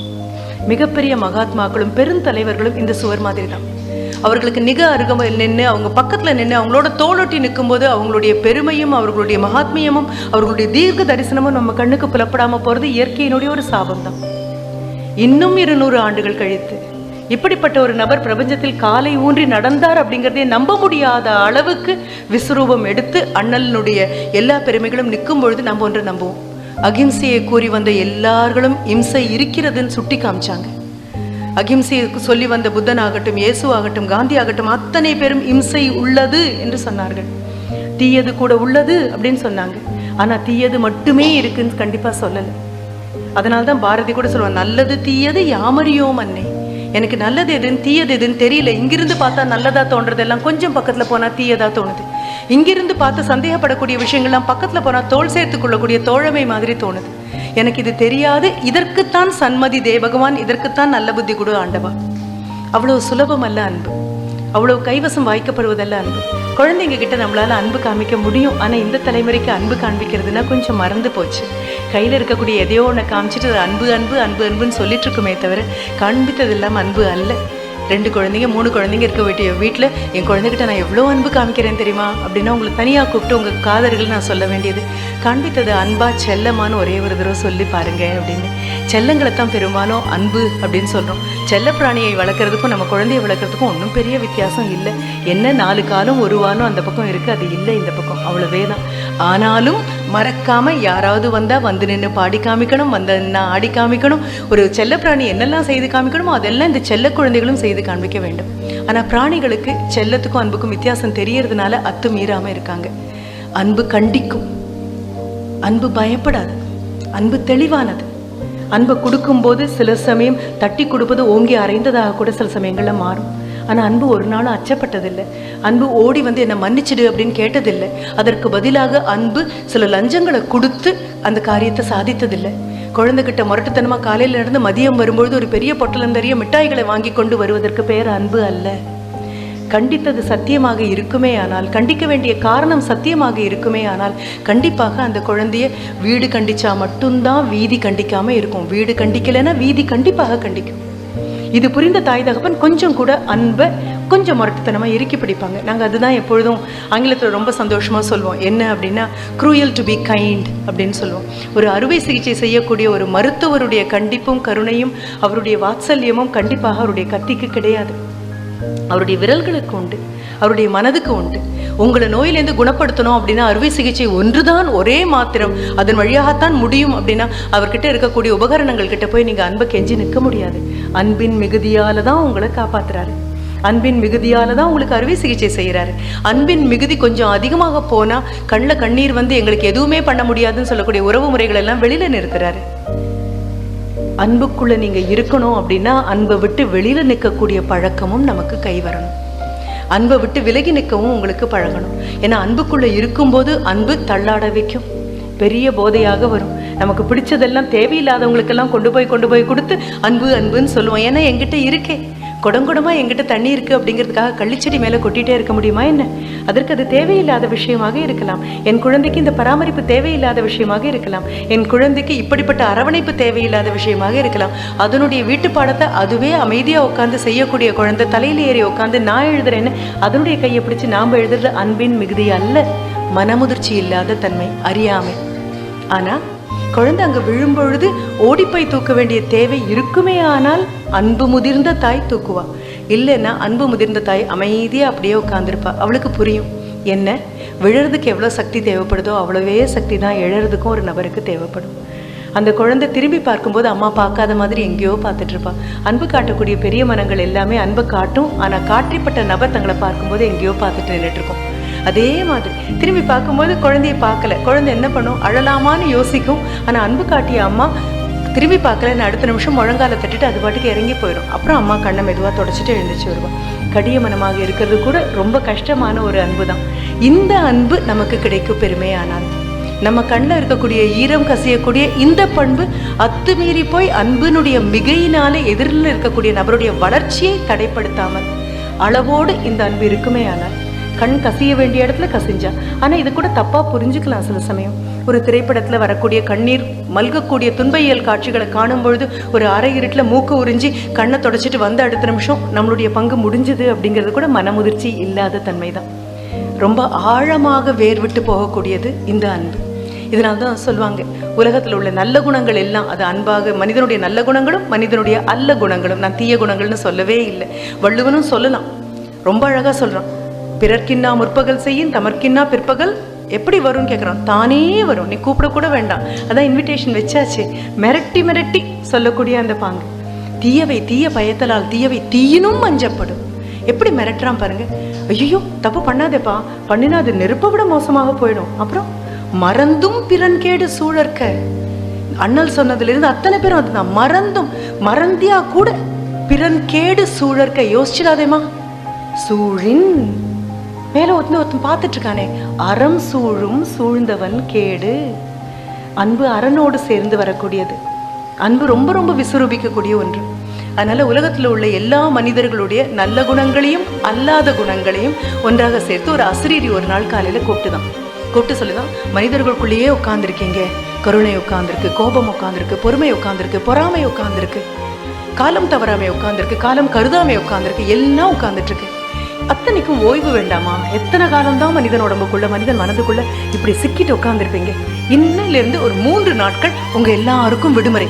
மிகப்பெரிய மகாத்மாக்களும் பெருந்தலைவர்களும் இந்த சுவர் மாதிரி தான். அவர்களுக்கு மிக அருகில் நின்று, அவங்க பக்கத்தில் நின்று, அவங்களோட தோளொட்டி நிற்கும்போது அவங்களுடைய பெருமையும் அவர்களுடைய மகாத்மியமும் அவர்களுடைய தீர்க்க தரிசனமும் நம்ம கண்ணுக்கு புலப்படாமல் போகிறது இயற்கையினுடைய ஒரு சாபம்தான். இன்னும் 200 ஆண்டுகள் கழித்து இப்படிப்பட்ட ஒரு நபர் பிரபஞ்சத்தில் காலை ஊன்றி நடந்தார் அப்படிங்கிறதே நம்ப முடியாத அளவுக்கு விஸ்வரூபம் எடுத்து அண்ணலினுடைய எல்லா பெருமைகளும் நிற்கும் பொழுது நம்ம ஒன்று நம்புவோம். அகிம்சையை கூறி வந்த எல்லார்களும் இம்சை இருக்கிறதுன்னு சுட்டி காமிச்சாங்க. அகிம்சையை சொல்லி வந்த புத்தனாகட்டும், இயேசுவாகட்டும், காந்தி ஆகட்டும், அத்தனை பேரும் இம்சை உள்ளது என்று சொன்னார்கள். தீயது கூட உள்ளது அப்படின்னு சொன்னாங்க. ஆனால் தீயது மட்டுமே இருக்குன்னு கண்டிப்பாக சொல்லலை. அதனால்தான் பாரதி கூட சொல்லுவாங்க, நல்லது தீயது யாமறியோம் அன்னை. எனக்கு நல்லது எதுன்னு தீயது எதுன்னு தெரியல. இங்கிருந்து பார்த்தா நல்லதா தோன்றதெல்லாம் கொஞ்சம் பக்கத்தில் போனால் தீயதா தோணுது. இங்கிருந்து பார்த்து சந்தேகப்படக்கூடிய விஷயங்கள்லாம் பக்கத்தில் போனால் தோல் சேர்த்து கொள்ளக்கூடிய தோழமை மாதிரி தோணுது. எனக்கு இது தெரியாது, இதற்குத்தான் சன்மதி தே பகவான், இதற்குத்தான் நல்ல புத்தி கொடு ஆண்டவா. அவ்வளவு சுலபம் அல்ல அன்பு, அவ்வளவு கைவசம் வாய்க்கப்படுவதல்ல அன்பு. குழந்தைங்க கிட்ட நம்மளால அன்பு காமிக்க முடியும். ஆனால் இந்த தலைமுறைக்கு அன்பு காண்பிக்கிறதுனா கொஞ்சம் மறந்து போச்சு. கையில் இருக்கக்கூடிய எதையோ ஒன்று காமிச்சிட்டு அன்பு அன்பு அன்பு அன்புன்னு சொல்லிட்டு இருக்குமே தவிர காண்பித்தது இல்லாமல் அன்பு அல்ல. 2 குழந்தைங்க 3 குழந்தைங்க இருக்க வேண்டிய வீட்டில் என் குழந்தைகிட்ட நான் எவ்வளோ அன்பு காமிக்கிறேன் தெரியுமா அப்படின்னா உங்களுக்கு தனியாக கூப்பிட்டு உங்கள் காதல்கள் நான் சொல்ல வேண்டியது, காண்பித்தது அன்பா செல்லமானு ஒரே ஒரு தடவை சொல்லி பாருங்க அப்படின்னு. செல்லங்களை தான் பெரும்பாலும் அன்பு அப்படின்னு சொல்கிறோம். செல்ல பிராணியை வளர்க்குறதுக்கும் நம்ம குழந்தையை வளர்க்குறதுக்கும் ஒன்றும் பெரிய வித்தியாசம் இல்லை. என்ன 4 காலும் 1 வாலும் அந்த பக்கம் இருக்குது, அது இல்லை இந்த பக்கம், அவ்வளவே தான். ஆனாலும் மறக்காமல் யாராவது வந்தால் வந்து நின்று பாடி காமிக்கணும், வந்து நான் ஆடி காமிக்கணும். ஒரு செல்ல பிராணி என்னெல்லாம் செய்து காமிக்கணுமோ அதெல்லாம் இந்த செல்ல குழந்தைகளும் செய்து காண்பிக்க வேண்டும். ஆனால் பிராணிகளுக்கு செல்லத்துக்கும் அன்புக்கும் வித்தியாசம் தெரியறதுனால அத்துமீறாமல் இருக்காங்க. அன்பு கண்டிக்கும், அன்பு பயப்படாது, அன்பு தெளிவானது. அன்பை கொடுக்கும்போது சில சமயம் தட்டி கொடுப்பது ஓங்கி அரைந்ததாக கூட சில சமயங்களில் மாறும். ஆனால் அன்பு ஒரு நாளும் அச்சப்பட்டதில்லை. அன்பு ஓடி வந்து என்னை மன்னிச்சிடு அப்படின்னு கேட்டதில்லை. அதற்கு பதிலாக அன்பு சில லஞ்சங்களை கொடுத்து அந்த காரியத்தை சாதித்ததில்லை. குழந்தைகிட்ட முரட்டுத்தனமாக காலையில் நடந்து மதியம் வரும்பொழுது ஒரு பெரிய பொட்டலந்தரிய மிட்டாய்களை வாங்கி கொண்டு வருவதற்கு பெயர் அன்பு அல்ல. கண்டித்தது சத்தியமாக இருக்குமே ஆனால், கண்டிக்க வேண்டிய காரணம் சத்தியமாக இருக்குமே ஆனால் கண்டிப்பாக அந்த குழந்தைய வீடு கண்டிச்சா மட்டும்தான் வீதி கண்டிக்காமல் இருக்கும். வீடு கண்டிக்கலைன்னா வீதி கண்டிப்பாக கண்டிக்கும். இது புரிந்த தாய் தகப்பன் கொஞ்சம் கூட அன்பை கொஞ்சம் முரட்டுத்தனமாக இறுக்கி பிடிப்பாங்க. நாங்கள் அதுதான் எப்பொழுதும் ஆங்கிலத்தில் ரொம்ப சந்தோஷமாக சொல்லுவோம். என்ன அப்படின்னா க்ரூயல் டு பி கைண்ட் அப்படின்னு சொல்லுவோம். ஒரு அறுவை சிகிச்சை செய்யக்கூடிய ஒரு மருத்துவருடைய கண்டிப்பும் கருணையும் அவருடைய வாத்சல்யமும் கண்டிப்பாக அவருடைய கத்திக்கு கிடையாது. அவருடைய விரல்களுக்கு உண்டு, அவருடைய மனதுக்கு உண்டு. உங்களை நோயிலேருந்து குணப்படுத்தணும் அப்படின்னா அறுவை சிகிச்சை ஒன்றுதான், ஒரே மாத்திரம், அதன் வழியாகத்தான் முடியும் அப்படின்னா அவர்கிட்ட இருக்கக்கூடிய உபகரணங்கள் கிட்ட போய் நீங்கள் அன்பை கெஞ்சி நிற்க முடியாது. அன்பின் மிகுதியால தான் உங்களை காப்பாத்துறாரு. அன்பின் மிகுதியால தான் உங்களுக்கு அறுவை சிகிச்சை செய்கிறாரு. அன்பின் மிகுதி கொஞ்சம் அதிகமாக போனால் கண்ணில் கண்ணீர் வந்து எங்களுக்கு எதுவுமே பண்ண முடியாதுன்னு சொல்லக்கூடிய உறவு முறைகள் எல்லாம் வெளியில் நிறுத்துறாரு. அன்புக்குள்ளே நீங்கள் இருக்கணும் அப்படின்னா அன்பை விட்டு வெளியில் நிற்கக்கூடிய பழக்கமும் நமக்கு கை வரணும். அன்பை விட்டு விலகி நிற்கவும் உங்களுக்கு பழகணும். ஏன்னா அன்புக்குள்ளே இருக்கும்போது அன்பு தள்ளாட வைக்கும், பெரிய போதையாக வரும். நமக்கு பிடிச்சதெல்லாம் தேவையில்லாதவங்களுக்கெல்லாம் கொண்டு போய் கொடுத்து அன்பு அன்புன்னு சொல்லுவோம். ஏன்னா என்கிட்ட இருக்கே, குடங்குடமா என்கிட்ட தண்ணி இருக்குது அப்படிங்கிறதுக்காக கள்ளிச்செடி மேலே கொட்டிகிட்டே இருக்க முடியுமா என்ன? அதற்கு அது தேவையில்லாத விஷயமாக இருக்கலாம். என் குழந்தைக்கு இந்த பராமரிப்பு தேவையில்லாத விஷயமாக இருக்கலாம். என் குழந்தைக்கு இப்படிப்பட்ட அரவணைப்பு தேவையில்லாத விஷயமாக இருக்கலாம். அதனுடைய வீட்டு பாடத்தை அதுவே அமைதியாக உட்காந்து செய்யக்கூடிய குழந்தை தலையில் ஏறி உட்காந்து நான் எழுதுறேன்னு அதனுடைய கையை பிடிச்சி நாம் எழுதுறது அன்பின் மிகுதி அல்ல, மனமுதிர்ச்சி இல்லாத தன்மை, அறியாமை. ஆனால் குழந்தை அங்கே விழும்பொழுது ஓடிப்போய் தூக்க வேண்டிய தேவை இருக்குமே. ஆனால் அன்பு முதிர்ந்த தாய் தூக்குவா. இல்லைன்னா அன்பு முதிர்ந்த தாய் அமைதியாக அப்படியே உட்காந்துருப்பா. அவளுக்கு புரியும் என்ன விழுறதுக்கு எவ்வளோ சக்தி தேவைப்படுதோ அவ்வளவே சக்தி தான் எழறதுக்கும் ஒரு நபருக்கு தேவைப்படும். அந்த குழந்தை திரும்பி பார்க்கும்போது அம்மா பார்க்காத மாதிரி எங்கேயோ பார்த்துட்டு இருப்பா. அன்பு காட்டக்கூடிய பெரிய மனங்கள் எல்லாமே அன்பை காட்டும். ஆனால் காற்றிப்பட்ட நபர் தங்களை பார்க்கும்போது எங்கேயோ பார்த்துட்டு நின்றுட்டு இருக்கோம். அதே மாதிரி திரும்பி பார்க்கும்போது குழந்தைய பார்க்கல, குழந்தை என்ன பண்ணும், அழலாமான்னு யோசிக்கும். ஆனால் அன்பு காட்டிய அம்மா திரும்பி பார்க்கலன்னு அடுத்த நிமிஷம் முழங்கால தட்டிட்டு அது பாட்டுக்கு இறங்கி போயிடும். அப்புறம் அம்மா கண்ணை மெதுவாக தொடச்சிட்டு எழுந்திரிச்சு வருவான். கடிய மனமாக இருக்கிறது கூட ரொம்ப கஷ்டமான ஒரு அன்பு தான். இந்த அன்பு நமக்கு கிடைக்கும் பெருமையானால் நம்ம கண்ணில் இருக்கக்கூடிய ஈரம் கசியக்கூடிய இந்த பண்பு அத்துமீறி போய் அன்பினுடைய மிகையினாலே எதிரில் இருக்கக்கூடிய நபருடைய வளர்ச்சியை தடைப்படுத்தாமல் அளவோடு இந்த அன்பு இருக்குமே. ஆனால் கண் கசிய வேண்டிய இடத்துல கசிஞ்சா. ஆனால் இது கூட தப்பாக புரிஞ்சுக்கலாம். சில சமயம் ஒரு திரைப்படத்தில் வரக்கூடிய கண்ணீர் மல்கக்கூடிய துன்பையல் காட்சிகளை காணும் பொழுது ஒரு அரை இருட்டில் மூக்கு உறிஞ்சி கண்ணை தொடச்சிட்டு வந்த அடுத்த நிமிஷம் நம்மளுடைய பங்கு முடிஞ்சுது அப்படிங்கிறது கூட மனமுதிர்ச்சி இல்லாத தன்மை தான். ரொம்ப ஆழமாக வேர்விட்டு போகக்கூடியது இந்த அன்பு. இதனால்தான் சொல்லுவாங்க, உலகத்தில் உள்ள நல்ல குணங்கள் எல்லாம் அது அன்பாக, மனிதனுடைய நல்ல குணங்களும் மனிதனுடைய அல்ல குணங்களும், நான் தீய குணங்கள்னு சொல்லவே இல்லை. வள்ளுவனும் சொல்லலாம், ரொம்ப அழகாக சொல்கிறான். பிறர்க்கின்னா முற்பகல் செய்யும் தமர்க்கின்னா பிற்பகல் எப்படி வரும்னு கேட்குறான். தானே வரும், நீ கூப்பிடக்கூட வேண்டாம். அதான் இன்விடேஷன் வச்சாச்சு. மிரட்டி மிரட்டி சொல்லக்கூடிய அந்த பாங்கு. தீயவை தீய பயத்தலால் தீயவை தீயினும் அஞ்சப்படும். எப்படி மிரட்டுறான் பாருங்க. ஐயோ தப்பு பண்ணாதேப்பா, பண்ணினா அது நெருப்பை விட மோசமாக போயிடும். அப்புறம் மறந்தும் பிறன் கேடு சூழற்க. அண்ணல் சொன்னதுலேருந்து அத்தனை பேரும் அதுதான். மறந்தும் மறந்தியா கூட பிறன் கேடு சூழற்க. யோசிச்சிடாதேமா. சூழின் மேலே ஒருத்தன் பார்த்துட்டு இருக்கானே, அறம் சூழும் சூழ்ந்தவன் கேடு. அன்பு அரணோடு சேர்ந்து வரக்கூடியது. அன்பு ரொம்ப ரொம்ப விசுரூபிக்கக்கூடிய ஒன்று. அதனால உலகத்தில் உள்ள எல்லா மனிதர்களுடைய நல்ல குணங்களையும் அல்லாத குணங்களையும் ஒன்றாக சேர்த்து ஒரு அசிரீரி ஒரு நாள் காலையில் கூப்பிட்டு சொல்லிதான், மனிதர்களுக்குள்ளேயே உட்கார்ந்துருக்கீங்க. கருணை உட்கார்ந்துருக்கு, கோபம் உட்கார்ந்துருக்கு, பொறுமை உட்கார்ந்துருக்கு, பொறாமை உட்கார்ந்துருக்கு, காலம் தவறாமை உட்கார்ந்துருக்கு, காலம் கருதாமை உட்கார்ந்துருக்கு, எல்லாம் உட்கார்ந்துட்டு இருக்கு. அத்தனைக்கும் ஓய்வு வேண்டாமா? எத்தனை காலம்தான் மனிதன் உடம்புக்குள்ள மனிதன் மனதுக்குள்ள இப்படி சிக்கிட்டு உட்கார்ந்துருப்பீங்க? இன்னிலிருந்து ஒரு 3 நாட்கள் உங்க எல்லாருக்கும் விடுமுறை.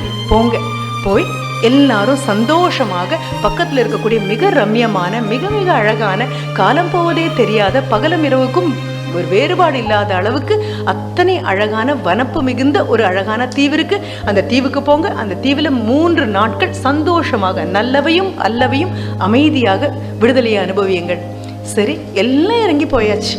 போய் எல்லாரும் சந்தோஷமாக பக்கத்தில் இருக்கக்கூடிய மிக ரம்யமான மிக மிக அழகான காலம் போவதே தெரியாத பகலும் இரவுக்கும் ஒரு வேறுபாடு இல்லாத அளவுக்கு அத்தனை அழகான வனப்பு மிகுந்த ஒரு அழகான தீவிற்கு, அந்த தீவுக்கு போங்க. அந்த தீவில் 3 நாட்கள் சந்தோஷமாக நல்லவையும் அல்லவையும் அமைதியாக விடுதலையை அனுபவியுங்கள். சரி, எல்லாம் இறங்கி போயாச்சு.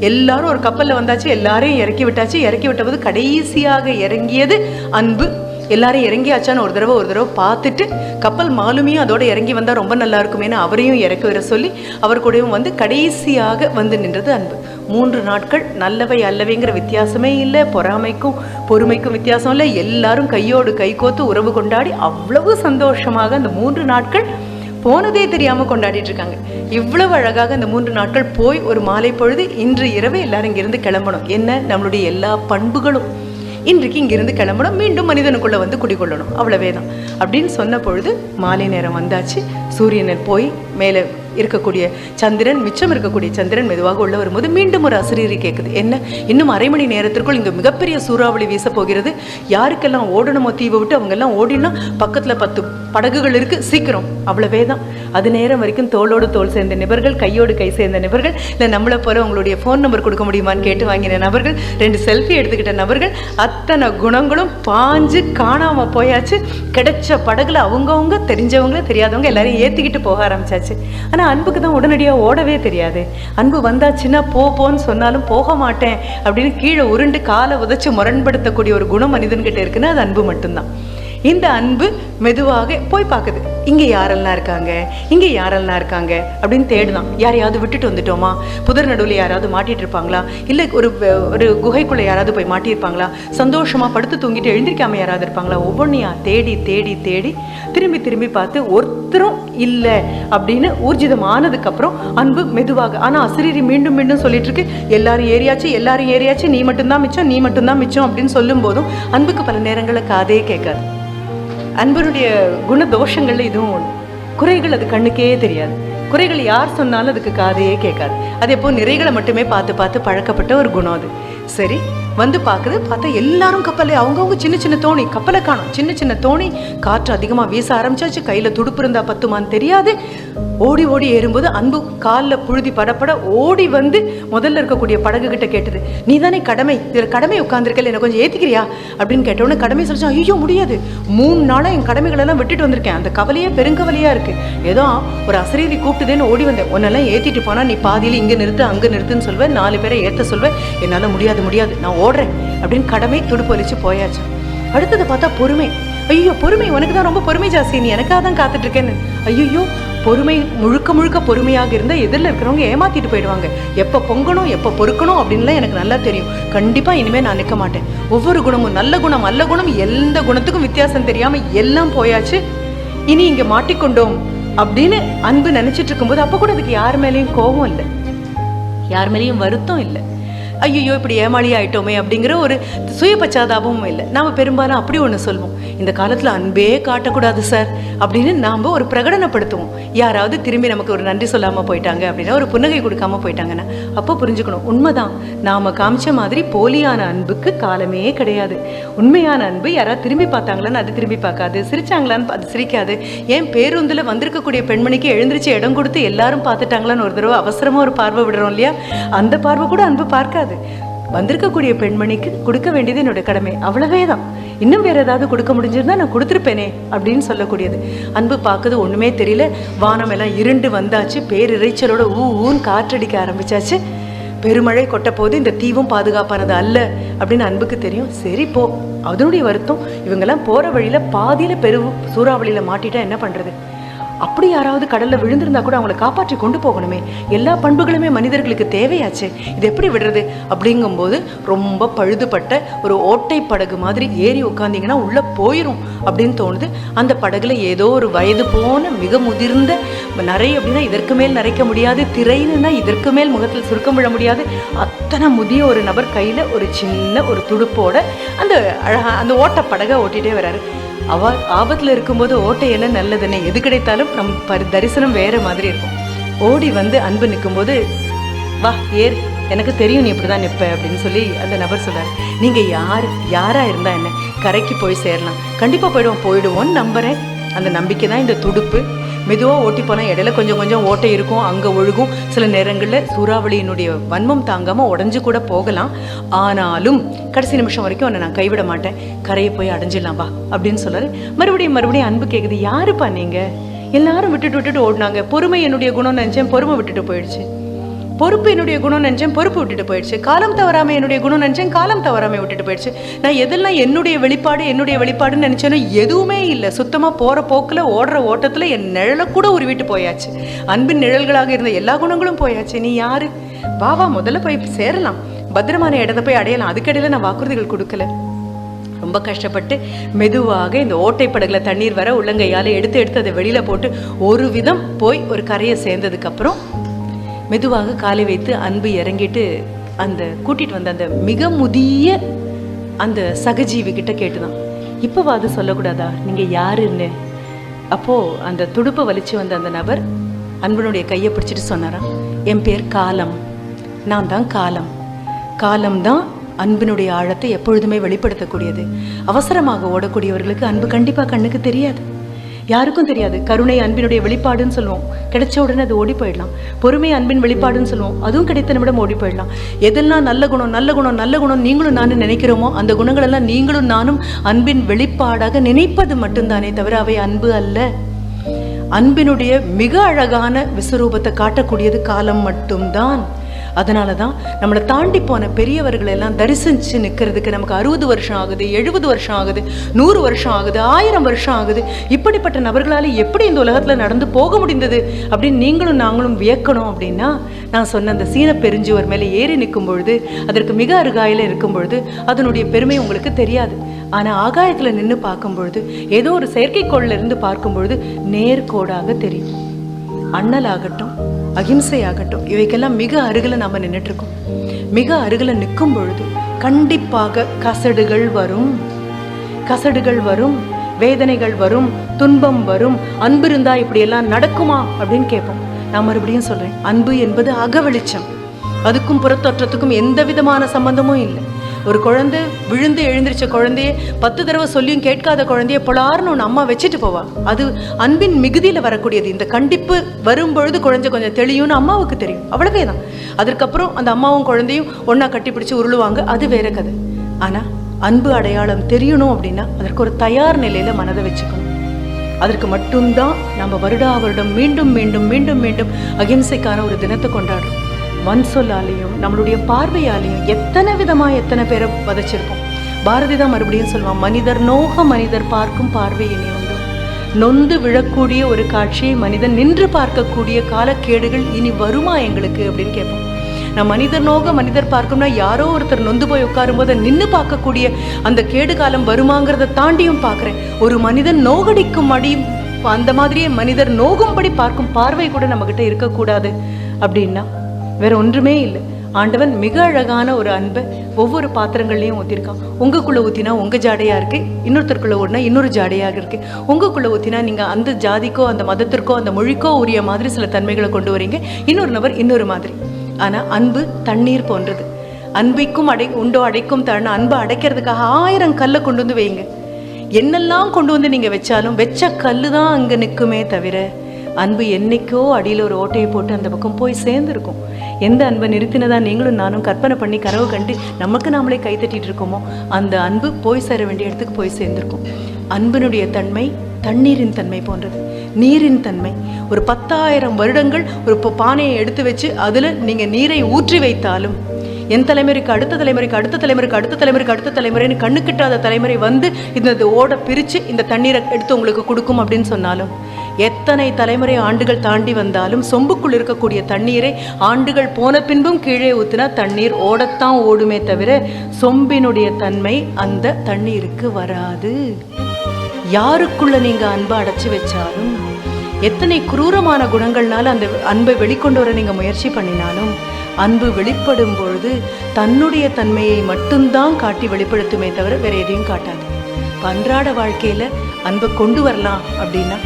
எல்லாரும் ஒரு கப்பலில் வந்தாச்சு, எல்லாரையும் இறக்கி விட்டாச்சு. இறக்கி விட்டபோது கடைசியாக இறங்கியது அன்பு. எல்லாரும் இறங்கியாச்சான்னு ஒரு தடவை பார்த்துட்டு கப்பல் மாலுமியும் அதோட இறங்கி வந்தால் ரொம்ப நல்லா இருக்குமேனு அவரையும் இறக்கி வர சொல்லி அவர் கூடயும் வந்து கடைசியாக வந்து நின்றது அன்பு. 3 நாட்கள் நல்லவை அல்லவைங்கிற வித்தியாசமே இல்லை, பொறாமைக்கும் பொறுமைக்கும் வித்தியாசம் இல்லை. எல்லாரும் கையோடு கை கோத்து உறவு கொண்டாடி அவ்வளவு சந்தோஷமாக அந்த 3 நாட்கள் போனதே தெரியாமல் கொண்டாடிட்டு இருக்காங்க. இவ்வளவு அழகாக அந்த 3 நாட்கள் போய் ஒரு மாலை பொழுது இன்று இரவு எல்லாரும் இங்கிருந்து கிளம்பணும். என்ன, நம்மளுடைய எல்லா பண்புகளும் இன்றைக்கு இங்கிருந்து கிளம்பணும், மீண்டும் மனிதனுக்குள்ளே வந்து குடிக்கொள்ளணும், அவ்வளவே தான் அப்படின்னு சொன்ன பொழுது மாலை நேரம் வந்தாச்சு. சூரியனை போய் மேலே இருக்கக்கூடிய சந்திரன், மிச்சம் இருக்கக்கூடிய சந்திரன் மெதுவாக உள்ள வரும்போது மீண்டும் ஒரு அசிரீரி கேட்குது. என்ன, இன்னும் அரை மணி நேரத்திற்குள் இங்கே மிகப்பெரிய சூறாவளி வீச போகிறது. யாருக்கெல்லாம் ஓடணுமோ தீவை விட்டு அவங்கெல்லாம் ஓடினா பக்கத்தில் 10 படகுகள் இருக்கு, சீக்கிரம், அவ்வளவே தான். அது நேரம் வரைக்கும் தோளோடு தோள் சேர்ந்த நபர்கள், கையோடு கை சேர்ந்த நபர்கள், இல்லை நம்மளை போல உங்களுடைய ஃபோன் நம்பர் கொடுக்க முடியுமான்னு கேட்டு வாங்கின நபர்கள், 2 செல்ஃபி எடுத்துக்கிட்ட நபர்கள், அத்தனை குணங்களும் பாஞ்சு காணாம போயாச்சு. கிடைச்ச படகுல அவங்கவுங்க தெரிஞ்சவங்க தெரியாதவங்க எல்லாரையும் ஏற்றிக்கிட்டு போக ஆரம்பிச்சாச்சு. ஆனால் அன்புக்கு தான் உடனடியாக ஓடவே தெரியாது. அன்பு வந்தாச்சுன்னா போன்னு சொன்னாலும் போக மாட்டேன் அப்படின்னு கீழே உருண்டு காலை உதைச்சு முரண்படுத்தக்கூடிய ஒரு குணம் மனிதன்கிட்ட இருக்குன்னா அது அன்பு மட்டும்தான். இந்த அன்பு மெதுவாக போய் பார்க்குது, இங்கே யாரெல்லாம் இருக்காங்க, இங்கே யாரெல்லாம் இருக்காங்க அப்படின்னு தேடுதான். யாரையாவது விட்டுட்டு வந்துட்டோமா, புதர் நடுவில் யாராவது மாட்டிட்டு இருப்பாங்களா, இல்லை ஒரு குகைக்குள்ளே யாராவது போய் மாட்டியிருப்பாங்களா, சந்தோஷமாக படுத்து தூங்கிட்டு எழுந்திருக்காமல் யாராவது இருப்பாங்களா, ஒவ்வொன்றையா தேடி தேடி தேடி திரும்பி திரும்பி பார்த்து ஒருத்தரும் இல்லை அப்படின்னு ஊர்ஜிதமானதுக்கப்புறம் அன்பு மெதுவாக, ஆனால் அசிரீரி மீண்டும் மீண்டும் சொல்லிட்டு இருக்கு, எல்லாரும் ஏறியாச்சு, நீ மட்டும்தான் மிச்சம் அப்படின்னு சொல்லும் போதும் அன்புக்கு பல நேரங்களில் காதே கேட்காது. அன்பனுடைய குணதோஷங்கள்ல இதுவும் ஒன்று. குறைகள் அது கண்ணுக்கே தெரியாது. குறைகள் யார் சொன்னாலும் அதுக்கு காதையே கேட்காது. அது எப்போ நிறைகளை மட்டுமே பார்த்து பார்த்து பழக்கப்பட்ட ஒரு குணம் அது. சரி, வந்து பார்த்தா எல்லாரும் கப்பலை, அவங்கவுங்க சின்ன சின்ன தோணி, கப்பலை காணும், சின்ன சின்ன தோணி, காற்று அதிகமாக வீச ஆரம்பிச்சாச்சு, கையில் துடுப்பு இருந்தா பத்துமான்னு தெரியாது. ஓடி ஓடி ஏறும்போது அன்பு காலில் புழுதி படப்பட ஓடி வந்து முதல்ல இருக்கக்கூடிய படகு கிட்ட கேட்டது, நீ தானே இதில் கடமை உட்காந்துருக்கல, என்னை கொஞ்சம் ஏற்றிக்கிறியா அப்படின்னு கேட்டோன்னே கடமை சொல்லிச்சா, ஐயோ முடியாது, 3 நாளாக என் கடமைகளெல்லாம் விட்டுட்டு வந்திருக்கேன், அந்த கவலையே பெருங்கவலையாக இருக்குது, ஏதோ ஒரு அசரீரி கூப்பிட்டுதேன்னு ஓடி வந்தேன், உன்னெல்லாம் ஏற்றிட்டு போனால் நீ பாதியில் இங்கே நிறுத்து அங்கே நிறுத்துன்னு சொல்வேன், 4 பேரை ஏற்ற சொல்வேன், என்னால் முடியாது நான் ஓடுறேன் அப்படின்னு கடமை துடுப்பு வலிச்சு போயாச்சு. அடுத்தது பார்த்தா பொறுமை. ஐயோ பொறுமை, உனக்கு தான் ரொம்ப பொறுமை ஜாஸ்தி, நீ எனக்காக தான் காத்துட்டு இருக்கேன்னு. ஐயோ பொறுமை முழுக்க பொறுமையாக இருந்தால் எதிரில் இருக்கிறவங்க ஏமாத்திட்டு போயிடுவாங்க. எப்போ பொங்கணும் எப்போ பொறுக்கணும் அப்படின்லாம் எனக்கு நல்லா தெரியும். கண்டிப்பாக இனிமேல் நான் நிற்க மாட்டேன். ஒவ்வொரு குணமும் நல்ல குணம் அல்ல குணம் எந்த குணத்துக்கும் வித்தியாசம் தெரியாமல் எல்லாம் போயாச்சு. இனி இங்கே மாட்டிக்கொண்டோம் அப்படின்னு அன்பு நினச்சிட்டு இருக்கும்போது அப்போ கூட அதுக்கு யார் மேலேயும் கோபம் இல்லை, யார் மேலேயும் வருத்தம் இல்லை. ஐயோ இப்படி ஏமாளி ஆயிட்டோமே அப்படிங்கிற ஒரு சுய பச்சாதாபமும் இல்லை. நாம் பெரும்பாலும் அப்படி ஒன்று சொல்வோம், இந்த காலத்தில் அன்பே காட்டக்கூடாது சார் அப்படின்னு நாம் ஒரு பிரகடனப்படுத்துவோம். யாராவது திரும்பி நமக்கு ஒரு நன்றி சொல்லாமல் போயிட்டாங்க அப்படின்னா, ஒரு புன்னகை கொடுக்காம போயிட்டாங்கன்னா, அப்போ புரிஞ்சுக்கணும் உண்மைதான், நாம் காமிச்ச மாதிரி போலியான அன்புக்கு காலமே கிடையாது. உண்மையான அன்பு யாராவது திரும்பி பார்த்தாங்களான்னு அது திரும்பி பார்க்காது, சிரிச்சாங்களான்னு அது சிரிக்காது. ஏன் பேருந்தில் வந்திருக்கக்கூடிய பெண்மணிக்கு எழுந்திரிச்சு இடம் கொடுத்து எல்லாரும் பார்த்துட்டாங்களான்னு ஒரு தடவை அவசரமாக ஒரு பார்வை விடுறோம் இல்லையா, அந்த பார்வை கூட அன்பு பார்க்காது. வந்திருக்கக்கூடிய பெண்மணிக்கு கொடுக்க வேண்டியது என்னோட கடமை, அவ்வளவே தான். இன்னும் வேற ஏதாவது கொடுக்க முடிஞ்சிருந்தா நான் கொடுத்துருப்பேனே அப்படின்னு சொல்லக்கூடியது. அன்பு பார்க்குது ஒண்ணுமே தெரியல, வானம் எல்லாம் இருண்டு வந்தாச்சு, பேரிரைச்சலோட ஊன்னு காற்றடிக்க ஆரம்பிச்சாச்சு, பெருமழை கொட்ட போது இந்த தீவும் பாதுகாப்பானது அல்ல அப்படின்னு அன்புக்கு தெரியும். சரி போ, அதனுடைய வருத்தம், இவங்கெல்லாம் போற வழியில பாதியில சூறாவளியில மாட்டிட்டா என்ன பண்றது, அப்படி யாராவது கடல்ல விழுந்திருந்தா கூட அவங்களை காப்பாற்றி கொண்டு போகணுமே, எல்லா பண்புகளுமே மனிதர்களுக்கு தேவையாச்சு, இது எப்படி விடுறது அப்படிங்கும்போது ரொம்ப பழுதுபட்ட ஒரு ஓட்டை படகு மாதிரி ஏறி உட்காந்தீங்கன்னா உள்ள போயிரும் அப்படின்னு தோணுது. அந்த படகுல ஏதோ ஒரு வயது போன மிக முதிர்ந்த நிறை அப்படின்னா இதற்கு மேல் நிறைக்க முடியாது, திரைன்னா இதற்கு மேல் முகத்தில் சுருக்கம் விழ முடியாது, அத்தனை முதிய ஒரு நபர் கையில ஒரு சின்ன ஒரு துடுப்போட அந்த ஓட்ட படகை ஓட்டிகிட்டே வர்றாரு. ஆபத்தில் இருக்கும்போது ஓட்டை என்ன நல்லதுன்னு எது கிடைத்தாலும் நம் தரிசனம் வேற மாதிரி இருக்கும். ஓடி வந்து அன்பு நிற்கும்போது, வா ஏர், எனக்கு தெரியும் நீ இப்படிதான் நிற்ப அப்படின்னு சொல்லி அந்த நபர் சொல்றாரு. நீங்க யாரா இருந்தா என்ன, கரைக்கு போய் சேரலாம், கண்டிப்பா போயிடுவோம்னு நம்புறேன். அந்த நம்பிக்கை தான் இந்த துடுப்பு. மெதுவாக ஓட்டி போனால் இடையில கொஞ்சம் கொஞ்சம் ஓட்டை இருக்கும், அங்கே ஒழுகும். சில நேரங்களில் சூறாவளியினுடைய வன்மம் தாங்காமல் உடஞ்சி கூட போகலாம். ஆனாலும் கடைசி நிமிஷம் வரைக்கும் உன்னை நான் கைவிட மாட்டேன், கரையை போய் அடைஞ்சிடலாம் வா அப்படின்னு சொல்கிறாரு. மறுபடியும் அன்பு கேட்குது, யாருப்பா நீங்கள்? எல்லாரும் விட்டுட்டு ஓடினாங்க. பொறுமை என்னுடைய குணம் நினச்சேன், பொறுமை விட்டுட்டு போயிடுச்சு. பொறுப்பு என்னுடைய குணம் நினச்சேன், பொறுப்பு விட்டுட்டு போயிடுச்சு. காலம் தவறாமல் என்னுடைய குணம் நினச்சேன், காலம் தவறாமல் விட்டுட்டு போயிடுச்சு. நான் எதெல்லாம் என்னுடைய வெளிப்பாடுன்னு நினச்சேனோ எதுவுமே இல்லை. சுத்தமாக போகிற போக்கில் ஓடுற ஓட்டத்தில் என் நிழலை கூட உருவிட்டு போயாச்சு. அன்பின் நிழல்களாக இருந்த எல்லா குணங்களும் போயாச்சு. நீ யாரு? வா முதல்ல போய் சேரலாம், பத்திரமான இடத்த போய் அடையலாம். அதுக்கடையில் நான் வாக்குறுதிகள் கொடுக்கல. ரொம்ப கஷ்டப்பட்டு மெதுவாக இந்த ஓட்டை படகுல தண்ணீர் வர உள்ளங்கையால் எடுத்து அதை வெளியில் போட்டு ஒரு விதம் போய் ஒரு கரையை சேர்ந்ததுக்கப்புறம் மெதுவாக காலை வைத்து அன்பு இறங்கிட்டு அந்த கூட்டிகிட்டு வந்த அந்த மிக முதிய அந்த சகஜீவி கிட்ட கேட்டுதான், இப்போவாது சொல்லக்கூடாதா நீங்கள் யாருன்னு? அப்போது அந்த துடுப்பை வலிச்சு வந்த அந்த நபர் அன்பனுடைய கையை பிடிச்சிட்டு சொன்னாராம், என் பேர் காலம், நான் தான் காலம். காலம்தான் அன்பினுடைய ஆழத்தை எப்பொழுதுமே வெளிப்படுத்தக்கூடியது. அவசரமாக ஓடக்கூடியவர்களுக்கு அன்பு கண்டிப்பாக கண்ணுக்கு தெரியாது. யாருக்கும் தெரியாது. கருணை அன்பினுடைய வெளிப்பாடுன்னு சொல்லுவோம், கிடைச்ச உடனே அது ஓடி போயிடலாம். பொறுமை அன்பின் வெளிப்பாடுன்னு சொல்லுவோம், அதுவும் கிடைத்த நிமிடம் ஓடி போயிடலாம். எதெல்லாம் நல்ல குணம் நல்ல குணம் நல்ல குணம் நீங்களும் நானும் நினைக்கிறோமோ அந்த குணங்கள் எல்லாம் நீங்களும் நானும் அன்பின் வெளிப்பாடாக நினைப்பது மட்டும்தானே தவிர அவை அன்பு அல்ல. அன்பினுடைய மிக அழகான விஸ்வரூபத்தை காட்டக்கூடியது காலம் மட்டும்தான். அதனால தான் நம்மளை தாண்டி போன பெரியவர்கள் எல்லாம் தரிசிச்சு நிற்கிறதுக்கு நமக்கு 60 வருஷம் ஆகுது, 70 வருஷம் ஆகுது, 100 வருஷம் ஆகுது, 1000 வருஷம் ஆகுது. இப்படிப்பட்ட நபர்களால் எப்படி இந்த உலகத்தில் நடந்து போக முடிந்தது அப்படின்னு நீங்களும் நாங்களும் வியக்கணும். அப்படின்னா நான் சொன்ன அந்த சீன பெருஞ்சுவர் மேலே ஏறி நிற்கும் பொழுது, அதற்கு மிக அருகாயில் இருக்கும் பொழுது அதனுடைய பெருமை உங்களுக்கு தெரியாது. ஆனால் ஆகாயத்தில் நின்று பார்க்கும் பொழுது, ஏதோ ஒரு செயற்கைக்கோளில் இருந்து பார்க்கும் பொழுது நேர்கோடாக தெரியும். அண்ணலாகட்டும் அகிம்சையாகட்டும் இவைக்கெல்லாம் மிக அருகில் நம்ம நின்றுட்டுருக்கோம். மிக அருகில் நிற்கும் பொழுது கண்டிப்பாக கசடுகள் வரும், கசடுகள் வரும், வேதனைகள் வரும், துன்பம் வரும். அன்பு இருந்தா இப்படியெல்லாம் நடக்குமா அப்படின்னு கேட்போம். நான் மறுபடியும் சொல்றேன், அன்பு என்பது அகவெளிச்சம். அதுக்கும் புறத்தோற்றத்துக்கும் எந்த விதமான சம்பந்தமும் இல்லை. ஒரு குழந்தை விழுந்து எழுந்திரிச்ச குழந்தைய 10 தடவை சொல்லியும் கேட்காத குழந்தைய பொலார்னு ஒன்று அம்மா வச்சுட்டு போவா. அது அன்பின் மிகுதியில் வரக்கூடியது. இந்த கண்டிப்பு வரும்பொழுது குழந்தை கொஞ்சம் தெளியும்னு அம்மாவுக்கு தெரியும், அவ்வளவே தான். அதற்கப்புறம் அந்த அம்மாவும் குழந்தையும் ஒன்றா கட்டிப்பிடிச்சு உருளுவாங்க, அது வேற கதை. ஆனால் அன்பு அடையாளம் தெரியணும் அப்படின்னா அதற்கு ஒரு தயார் நிலையில் மனதை வச்சுக்கணும். அதற்கு மட்டும்தான் நம்ம வருடா வருடம் மீண்டும் மீண்டும் மீண்டும் மீண்டும் அகிம்சைக்கான ஒரு தினத்தை கொண்டாடுறோம். மண் சொல்லாலையும் நம்மளுடைய பார்வையாலையும் எத்தனை விதமாக எத்தனை பேரை வதைச்சிருப்போம். பாரதி தான் மறுபடியும் சொல்லுவான், மனிதர் நோக மனிதர் பார்க்கும் பார்வையினை உண்டு. நொந்து விழக்கூடிய ஒரு காட்சியை மனிதன் நின்று பார்க்கக்கூடிய காலக்கேடுகள் இனி வருமா எங்களுக்கு அப்படின்னு கேட்போம். நான் மனிதர் நோக மனிதர் பார்க்கும்னா யாரோ ஒருத்தர் நொந்து போய் உட்காரும் போது நின்று பார்க்கக்கூடிய அந்த கேடு காலம் வருமாங்கிறத தாண்டியும் பார்க்குறேன். ஒரு மனிதன் நோகடிக்கும் அடியும் அந்த மாதிரியே மனிதர் நோகும்படி பார்க்கும் பார்வை கூட நம்மகிட்ட இருக்கக்கூடாது. அப்படின்னா வேற ஒன்றுமே இல்லை. ஆண்டவன் மிக அழகான ஒரு அன்பை ஒவ்வொரு பாத்திரங்கள்லையும் ஊற்றிருக்கான். உங்களுக்குள்ளே ஊற்றினா உங்கள் ஜாடையாக இருக்குது, இன்னொருத்தருக்குள்ளே ஓடினா இன்னொரு ஜாடையாக இருக்குது. உங்களுக்குள்ளே ஊற்றினா நீங்கள் அந்த ஜாதிக்கோ அந்த மதத்திற்கோ அந்த மொழிக்கோ உரிய மாதிரி சில தன்மைகளை கொண்டு வரீங்க, இன்னொரு நபர் இன்னொரு மாதிரி. ஆனால் அன்பு தண்ணீர் போன்றது. அன்பிக்கும் உண்டோ அடைக்கும் தாழ்னா அன்பை அடைக்கிறதுக்காக 1000 கல்லை கொண்டு வந்து வைங்க. என்னெல்லாம் கொண்டு வந்து நீங்கள் வச்சாலும் வச்ச கல் தான் அங்கே நிற்குமே தவிர அன்பு என்னைக்கோ அடியில் ஒரு ஓட்டையை போட்டு அந்த பக்கம் போய் சேர்ந்துருக்கும். எந்த அன்பை நிறுத்தினதா நீங்களும் நானும் கற்பனை பண்ணி கனவு கண்டு நமக்கு நாமளே கைத்தட்டிட்டு இருக்கோமோ அந்த அன்பு போய் சேர வேண்டிய இடத்துக்கு போய் சேர்ந்துருக்கும். அன்பினுடைய தன்மை தண்ணீரின் தன்மை போன்றது, நீரின் தன்மை. ஒரு 10,000 வருடங்கள் ஒரு பானையை எடுத்து வச்சு அதில் நீங்கள் நீரை ஊற்றி வைத்தாலும் என் தலைமுறைக்கு அடுத்த தலைமுறைக்கு அடுத்த தலைமுறைக்கு அடுத்த தலைமுறைக்கு அடுத்த தலைமுறைன்னு கண்ணு கிட்டாத தலைமுறை வந்து இந்த ஓட பிரித்து இந்த தண்ணீரை எடுத்து உங்களுக்கு கொடுக்கும் அப்படின்னு சொன்னாலும் எத்தனை தலைமுறை ஆண்டுகள் தாண்டி வந்தாலும் சொம்புக்குள் இருக்கக்கூடிய தண்ணீரை ஆண்டுகள் போன பின்பும் கீழே ஊற்றினா தண்ணீர் ஓடத்தான் ஓடுமே தவிர சொம்பினுடைய தன்மை அந்த தண்ணீருக்கு வராது. யாருக்குள்ள நீங்க அன்பை அடைச்சி வச்சாலும், எத்தனை குரூரமான குணங்கள்னால அந்த அன்பை வெளிக்கொண்டு வர நீங்க முயற்சி பண்ணினாலும் அன்பு வெளிப்படும் பொழுது தன்னுடைய தன்மையை மட்டும்தான் காட்டி வெளிப்படுத்துமே தவிர வேற எதையும் காட்டாது. அன்றாட வாழ்க்கையில அன்பை கொண்டு வரலாம் அப்படின்னா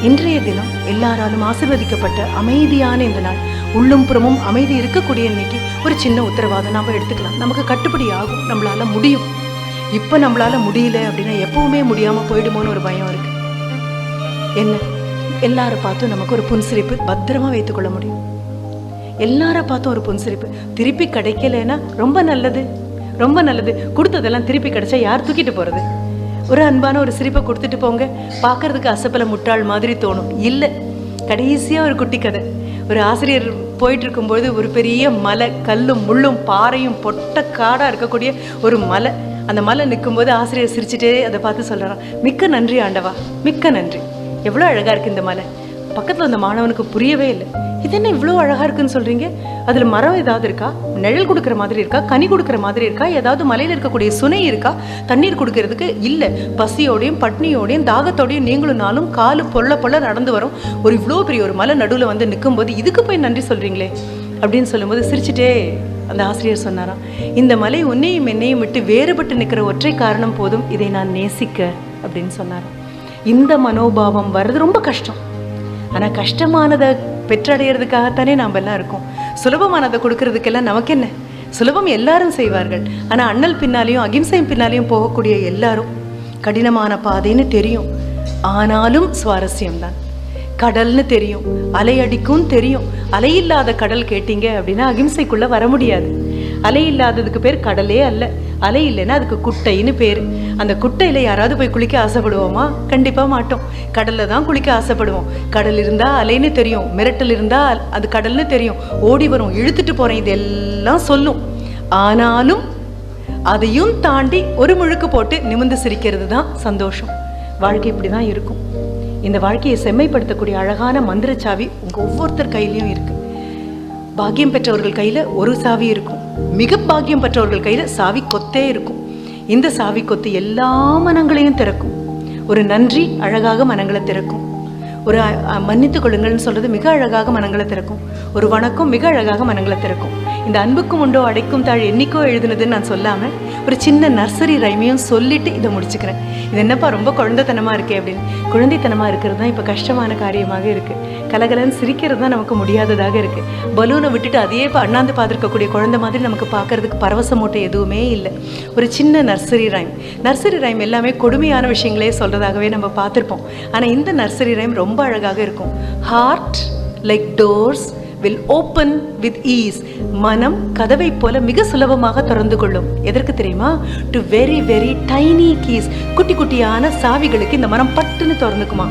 இன்றைய தினம் எல்லாராலும் ஆசீர்வதிக்கப்பட்ட அமைதியான இந்த நாள், உள்ளும் புறமும் அமைதி இருக்கக்கூடிய இன்னைக்கு ஒரு சின்ன உத்தரவாதம் நாம் எடுத்துக்கலாம். நமக்கு கட்டுப்படி ஆகும், நம்மளால முடியும். இப்போ நம்மளால முடியல அப்படின்னா எப்பவுமே முடியாமல் போயிடுமோன்னு ஒரு பயம் இருக்கு. என்ன எல்லாரை பார்த்தும் நமக்கு ஒரு புன்சிரிப்பு பத்திரமா வைத்துக்கொள்ள முடியும். எல்லாரை பார்த்தும் ஒரு புன்சிரிப்பு திருப்பி கிடைக்கலன்னா ரொம்ப நல்லது, ரொம்ப நல்லது. கொடுத்ததெல்லாம் திருப்பி கிடைச்சா யார் தூக்கிட்டு போறது? ஒரு அன்பான ஒரு சிரிப்பை கொடுத்துட்டு போங்க. பார்க்கறதுக்கு அசப்பல முட்டாள் மாதிரி தோணும். இல்லை, கடைசியாக ஒரு குட்டி கதை. ஒரு ஆசிரியர் போயிட்டு இருக்கும்போது ஒரு பெரிய மலை, கல்லும் முள்ளும் பாறையும் பொட்ட காடாக இருக்கக்கூடிய ஒரு மலை. அந்த மலை நிற்கும்போது ஆசிரியர் சிரிச்சுட்டே அதை பார்த்து சொல்கிறான், மிக்க நன்றி ஆண்டவா, மிக்க நன்றி. எவ்வளோ அழகாக இருக்குது இந்த மலை. பக்கத்தில் அந்த மாணவனுக்கு புரியவே இல்லை. இது என்ன இவ்வளோ அழகாக இருக்குன்னு சொல்கிறீங்க? அதில் மரம் ஏதாவது இருக்கா? நிழல் கொடுக்குற மாதிரி இருக்கா? கனி கொடுக்குற மாதிரி இருக்கா? ஏதாவது மலையில் இருக்கக்கூடிய சுனை இருக்கா தண்ணீர் கொடுக்கறதுக்கு? இல்லை. பசியோடையும் பட்னியோடையும் தாகத்தோடையும் நீங்களும் நாளும் காலு பொல்ல நடந்து வரும் ஒரு இவ்வளோ பெரிய ஒரு மலை நடுவில் வந்து நிற்கும்போது இதுக்கு போய் நன்றி சொல்கிறீங்களே அப்படின்னு சொல்லும்போது சிரிச்சுட்டே அந்த ஆசிரியர் சொன்னாராம், இந்த மலை உன்னையும் என்னையும் விட்டு வேறுபட்டு நிற்கிற ஒற்றை காரணம் போதும், இதை நான் நேசிக்க அப்படின்னு சொன்னார். இந்த மனோபாவம் வர்றது ரொம்ப கஷ்டம். ஆனால் கஷ்டமானதை பெற்றடைகிறதுக்காகத்தானே நாம் எல்லாம் இருக்கோம். சுலபமானதை கொடுக்கறதுக்கெல்லாம் நமக்கு என்ன? சுலபம் எல்லாரும் செய்வார்கள். ஆனால் அண்ணல் பின்னாலையும் அகிம்சையும் பின்னாலையும் போகக்கூடிய எல்லாரும் கடினமான பாதைன்னு தெரியும். ஆனாலும் சுவாரஸ்யம்தான். கடல்னு தெரியும், அலை அடிக்கும் தெரியும். அலையில்லாத கடல் கேட்டீங்க அப்படின்னா அகிம்சைக்குள்ள வர முடியாது. அலை இல்லாததுக்கு பேர் கடலே அல்ல. அலை இல்லைன்னா அதுக்கு குட்டைன்னு பேர். அந்த குட்டையில யாராவது போய் குளிக்க ஆசைப்படுவோமா? கண்டிப்பா மாட்டோம். கடல்ல தான் குளிக்க ஆசைப்படுவோம். கடல் இருந்தா அலைன்னு தெரியும், மிரட்டல் இருந்தா அது கடல்னு தெரியும், ஓடி வரும், இழுத்துட்டு போறேன், இதெல்லாம் சொல்லும். ஆனாலும் அதையும் தாண்டி ஒரு முழுக்கு போட்டு நிமிர்ந்து சிரிக்கிறது தான் சந்தோஷம். வாழ்க்கை இப்படிதான் இருக்கும். இந்த வாழ்க்கையை செம்மைப்படுத்தக்கூடிய அழகான மந்திரச்சாவி உங்க ஒவ்வொருத்தர் கையிலையும் இருக்கு. பாக்கியம் பெற்றவர்கள் கையில ஒரு சாவி இருக்கும், மிக பாக்கியம் பெற்றவர்கள் கையில சாவி கொத்தே இருக்கும். இந்த சாவி கொத்து எல்லா மனங்களையும் திறக்கும். ஒரு நன்றி அழகாக மனங்களை திறக்கும். ஒரு மன்னித்துக் கொள்ளுங்கள்னு சொல்றது மிக அழகாக மனங்களை திறக்கும். ஒரு வணக்கம் மிக அழகாக மனங்களை திறக்கும். இந்த அன்புக்கும் உண்டோ அடைக்கும் தாழ் என்னைக்கோ எழுதுனதுன்னு நான் சொல்லாம ஒரு சின்ன நர்சரி ரைமையும் சொல்லிட்டு இதை முடிச்சுக்கிறேன். இது என்னப்பா ரொம்ப குழந்தைத்தனமா இருக்கே அப்படின்னு. குழந்தைத்தனமா இருக்கிறது தான் இப்போ கஷ்டமான காரியமாக இருக்கு. கலகலன்னு சிரிக்கிறது தான் நமக்கு முடியாததாக இருக்கு. பலூனை விட்டுட்டு அதையே அண்ணாந்து பார்த்துருக்கக்கூடிய குழந்தை மாதிரி நமக்கு பார்க்கறதுக்கு பரவச மூட்டை எதுவுமே இல்லை. ஒரு சின்ன நர்சரி ரைம் எல்லாமே கொடுமையான விஷயங்களே சொல்றதாகவே நம்ம பார்த்துருப்போம். ஆனால் இந்த நர்சரி ரைம் ரொம்ப அழகாக இருக்கும். Heart like doors will open with ease. மனம் கதவை போல மிக சுலபமாக திறந்து கொள்ளும். எதற்கு தெரியுமா? to very very tiny keys. குட்டி குட்டியான சாவிகளுக்கு இந்த மனம் பட்டுன்னு திறந்துக்குமா.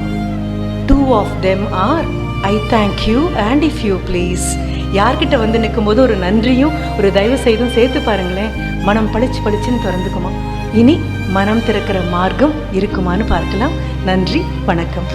2 of them are I thank you and if you please. யார்கிட்ட வந்து நிற்கும் போது ஒரு நன்றியும் ஒரு தயவு செய்தும் சேர்த்து பாருங்களேன், மனம் பளிச்சுன்னு திறந்துக்குமா. இனி மனம் திறக்கிற மார்க்கம் இருக்குமான்னு பார்க்கலாம். நன்றி, வணக்கம்.